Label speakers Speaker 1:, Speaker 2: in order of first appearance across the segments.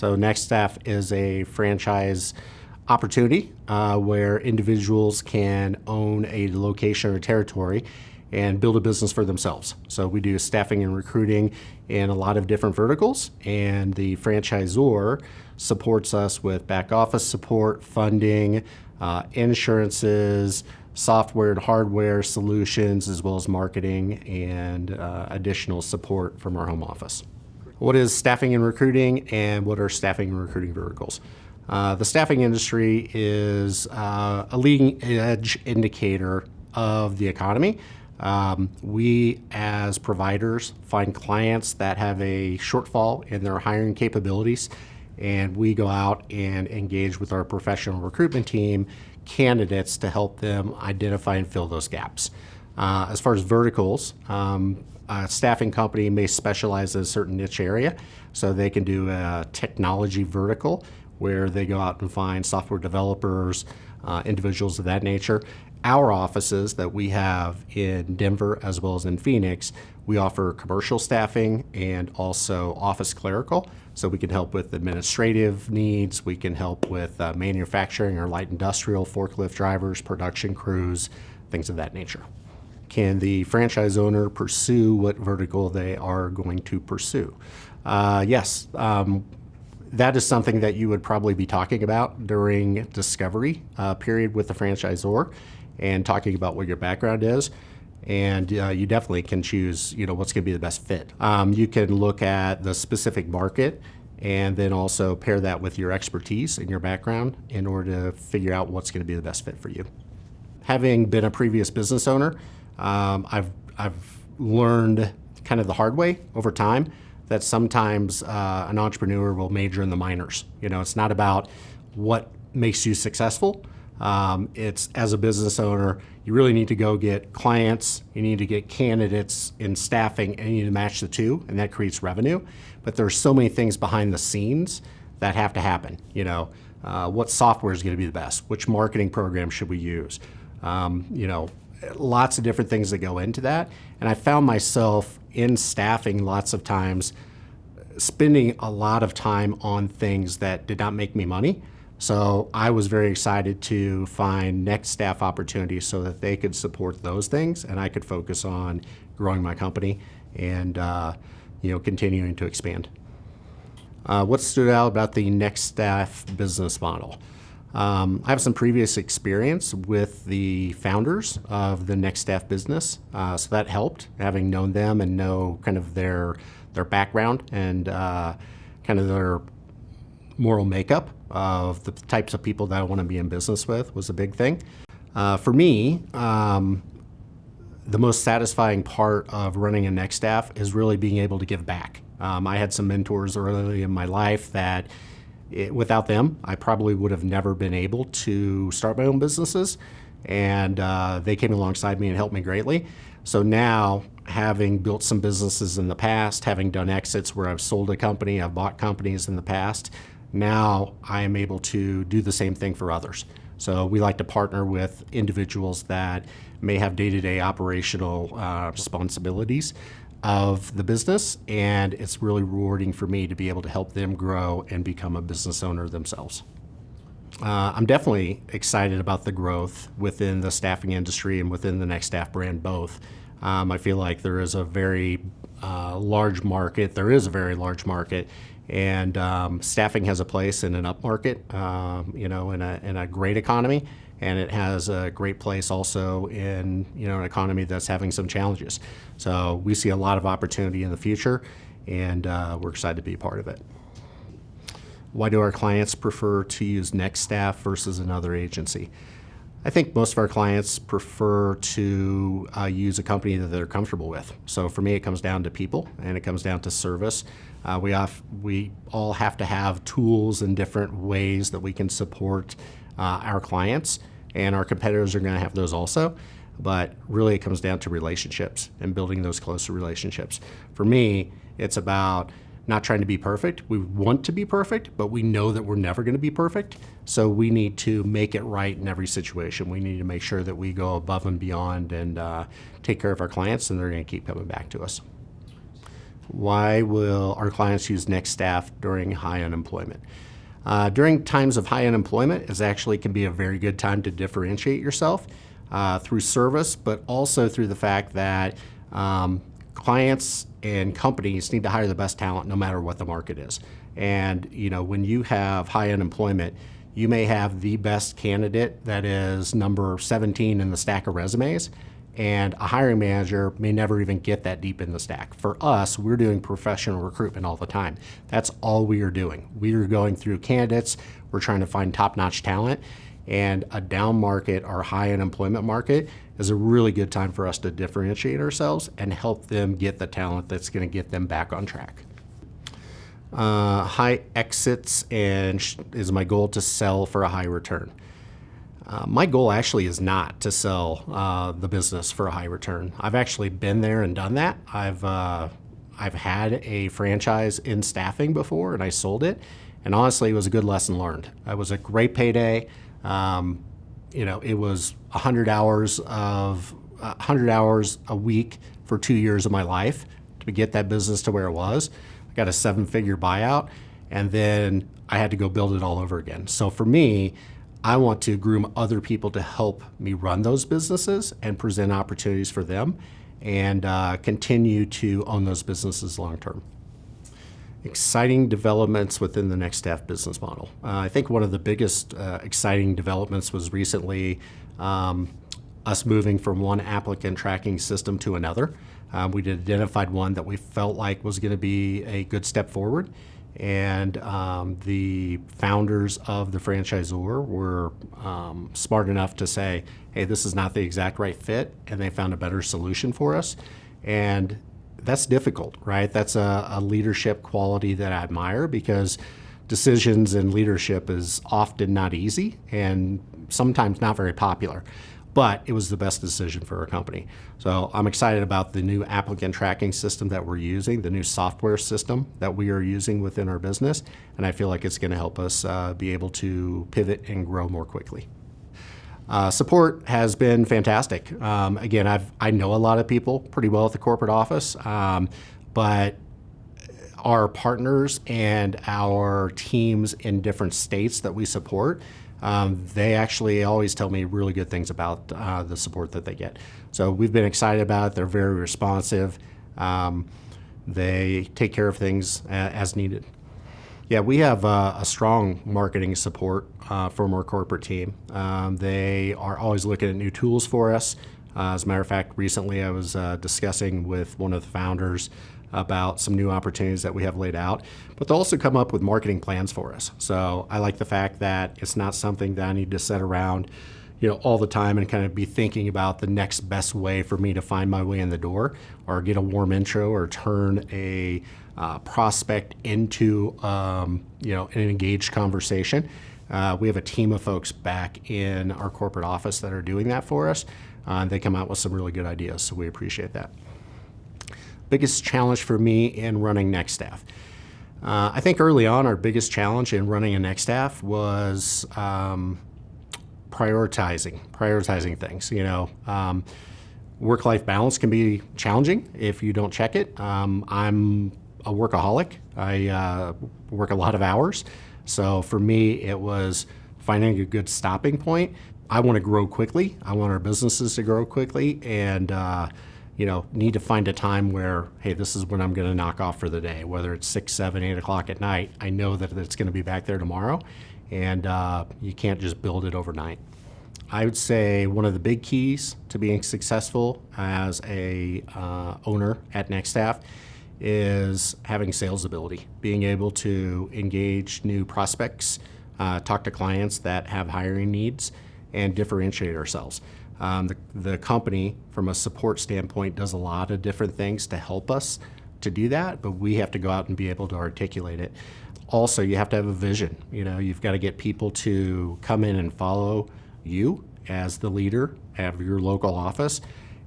Speaker 1: So Nextaff is a franchise opportunity where individuals can own a location or territory and build a business for themselves. So we do staffing and recruiting in a lot of different verticals, and the franchisor supports us with back office support, funding, insurances, software and hardware solutions, as well as marketing and additional support from our home office. What is staffing and recruiting, and what are staffing and recruiting verticals? The staffing industry is a leading edge indicator of the economy. We, as providers, find clients that have a shortfall in their hiring capabilities, and we go out and engage with our professional recruitment team candidates to help them identify and fill those gaps. As far as verticals, a staffing company may specialize in a certain niche area, so they can do a technology vertical where they go out and find software developers, individuals of that nature. Our offices that we have in Denver as well as in Phoenix, we offer commercial staffing and also office clerical. So we can help with administrative needs, we can help with manufacturing or light industrial, forklift drivers, production crews, things of that nature. Can the franchise owner pursue what vertical they are going to pursue? Yes. That is something that you would probably be talking about during discovery period with the franchisor and talking about what your background is. And you definitely can choose, what's going to be the best fit. You can look at the specific market and then also pair that with your expertise and your background in order to figure out what's going to be the best fit for you. Having been a previous business owner, I've learned kind of the hard way over time that sometimes an entrepreneur will major in the minors. It's not about what makes you successful. It's, as a business owner, you really need to go get clients, you need to get candidates in staffing, and you need to match the two, and that creates revenue. But there's so many things behind the scenes that have to happen. What software is going to be the best? Which marketing program should we use? Lots of different things that go into that. And I found myself in staffing lots of times spending a lot of time on things that did not make me money. So I was very excited to find Nextaff opportunities so that they could support those things and I could focus on growing my company and continuing to expand. What stood out about the Nextaff business model? I have some previous experience with the founders of the Nextaff business, so that helped, having known them and know kind of their background and kind of their moral makeup of the types of people that I want to be in business with was a big thing. For me, the most satisfying part of running a Nextaff is really being able to give back. I had some mentors early in my life that without them, I probably would have never been able to start my own businesses, and they came alongside me and helped me greatly. So now, having built some businesses in the past, having done exits where I've sold a company, I've bought companies in the past, now I am able to do the same thing for others. So we like to partner with individuals that may have day-to-day operational responsibilities of the business, and it's really rewarding for me to be able to help them grow and become a business owner themselves. I'm definitely excited about the growth within the staffing industry and within the Nextaff brand both. I feel like there is a very large market. There is a very large market, and staffing has a place in an up market, in a great economy, and it has a great place also in an economy that's having some challenges. So we see a lot of opportunity in the future, and we're excited to be a part of it. Why do our clients prefer to use Nextaff versus another agency? I think most of our clients prefer to use a company that they're comfortable with. So for me, it comes down to people, and it comes down to service. We all have to have tools and different ways that we can support our clients, and our competitors are going to have those also. But really, it comes down to relationships and building those closer relationships. For me, it's about not trying to be perfect. We want to be perfect, but we know that we're never going to be perfect. So we need to make it right in every situation. We need to make sure that we go above and beyond and take care of our clients, and they're going to keep coming back to us. Why will our clients use Nextaff during high unemployment? During times of high unemployment, it actually can be a very good time to differentiate yourself through service, but also through the fact that clients and companies need to hire the best talent no matter what the market is. And when you have high unemployment, you may have the best candidate that is number 17 in the stack of resumes, and a hiring manager may never even get that deep in the stack. For us, we're doing professional recruitment all the time. That's all we are doing. We are going through candidates. We're trying to find top-notch talent, and a down market or high unemployment market is a really good time for us to differentiate ourselves and help them get the talent that's going to get them back on track. High exits and is my goal to sell for a high return. My goal actually is not to sell the business for a high return. I've actually been there and done that. I've had a franchise in staffing before, and I sold it. And honestly, it was a good lesson learned. It was a great payday. It was 100 hours a week for 2 years of my life to get that business to where it was. I got a 7-figure buyout, and then I had to go build it all over again. So for me, I want to groom other people to help me run those businesses and present opportunities for them and continue to own those businesses long term. Exciting developments within the Nextaff business model. I think one of the biggest exciting developments was recently us moving from one applicant tracking system to another. We identified one that we felt like was going to be a good step forward. And the founders of the franchisor were smart enough to say, hey, this is not the exact right fit, and they found a better solution for us. And that's difficult, right? That's a leadership quality that I admire, because decisions in leadership is often not easy and sometimes not very popular. But it was the best decision for our company. So I'm excited about the new applicant tracking system that we're using, the new software system that we are using within our business, and I feel like it's going to help us be able to pivot and grow more quickly. Support has been fantastic. Again, I know a lot of people pretty well at the corporate office, but our partners and our teams in different states that we support, they actually always tell me really good things about the support that they get. So we've been excited about it. They're very responsive. They take care of things as needed. Yeah, we have a strong marketing support from our corporate team. They are always looking at new tools for us. As a matter of fact, recently I was discussing with one of the founders about some new opportunities that we have laid out, but they'll also come up with marketing plans for us. So I like the fact that it's not something that I need to sit around, all the time and kind of be thinking about the next best way for me to find my way in the door or get a warm intro or turn a prospect into, an engaged conversation. We have a team of folks back in our corporate office that are doing that for us. They come out with some really good ideas, so we appreciate that. Biggest challenge for me in running Nextaff. I think early on, our biggest challenge in running a Nextaff was prioritizing things. Work-life balance can be challenging if you don't check it. I'm a workaholic. I work a lot of hours. So for me, it was finding a good stopping point. I want to grow quickly. I want our businesses to grow quickly, and need to find a time where, hey, this is when I'm going to knock off for the day, whether it's 6, 7, 8 o'clock at night. I know that it's going to be back there tomorrow, and you can't just build it overnight. I would say one of the big keys to being successful as a owner at Nextaff is having sales ability, being able to engage new prospects, talk to clients that have hiring needs, and differentiate ourselves. The company, from a support standpoint, does a lot of different things to help us to do that, but we have to go out and be able to articulate it. Also, you have to have a vision. You've got to get people to come in and follow you as the leader of your local office,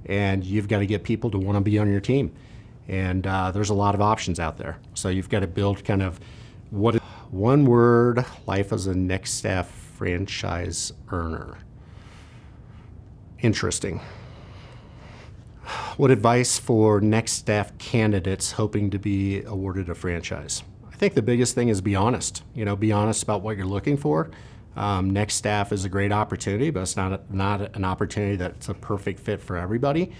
Speaker 1: and you've got to get people to want to be on your team. And there's a lot of options out there. So you've got to build kind of one word, life as a Nextaff franchise earner. Interesting. What advice for Nextaff candidates hoping to be awarded a franchise? I think the biggest thing is be honest. Be honest about what you're looking for. Nextaff is a great opportunity, but it's not an opportunity that's a perfect fit for everybody.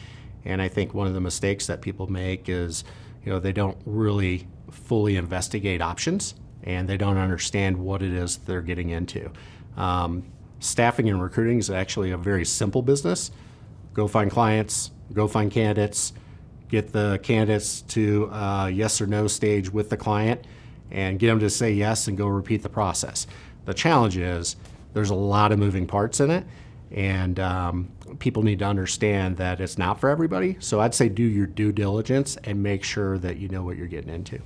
Speaker 1: And I think one of the mistakes that people make is, they don't really fully investigate options and they don't understand what it is they're getting into. Staffing and recruiting is actually a very simple business. Go find clients, go find candidates, get the candidates to yes or no stage with the client, and get them to say yes and go repeat the process. The challenge is there's a lot of moving parts in it, and people need to understand that it's not for everybody. So I'd say do your due diligence and make sure that you know what you're getting into.